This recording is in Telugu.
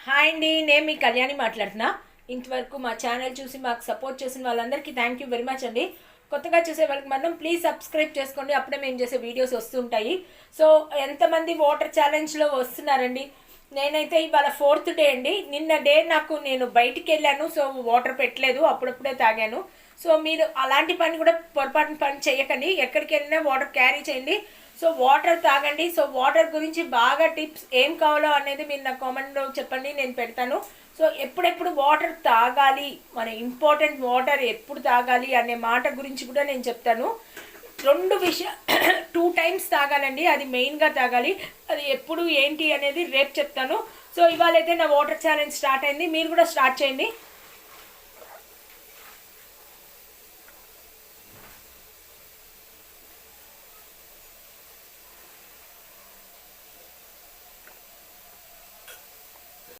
హాయ్ అండి, నేను మీ కళ్యాణి మాట్లాడుతున్నా. ఇంతవరకు మా ఛానల్ చూసి మాకు సపోర్ట్ చేసిన వాళ్ళందరికీ థ్యాంక్ యూ వెరీ మచ్ అండి. కొత్తగా చూసే వాళ్ళకి మనం ప్లీజ్ సబ్స్క్రైబ్ చేసుకోండి, అప్పుడే మేము చేసే వీడియోస్ వస్తుంటాయి. సో ఎంతమంది వాటర్ ఛాలెంజ్లో వస్తున్నారండి? నేనైతే ఇవాళ 4th డే అండి. నిన్న డే నేను బయటికి వెళ్ళాను, సో వాటర్ పెట్టలేదు, అప్పుడప్పుడే తాగాను. సో మీరు అలాంటి పని కూడా పొరపాటున పని చేయకండి. ఎక్కడికి వెళ్ళినా వాటర్ క్యారీ చేయండి. సో వాటర్ తాగండి. సో వాటర్ గురించి బాగా టిప్స్ ఏం కావాలో అనేది మీరు నా కామెంట్లో చెప్పండి, నేను పెడతాను. సో ఎప్పుడెప్పుడు వాటర్ తాగాలి, మన ఇంపార్టెంట్ వాటర్ ఎప్పుడు తాగాలి అనే మాట గురించి కూడా నేను చెప్తాను. 2 టైమ్స్ తాగాలండి, అది మెయిన్గా తాగాలి. అది ఎప్పుడు ఏంటి అనేది రేపు చెప్తాను. సో ఇవాళైతే నా వాటర్ ఛాలెంజ్ స్టార్ట్ అయింది, మీరు కూడా స్టార్ట్ చేయండి.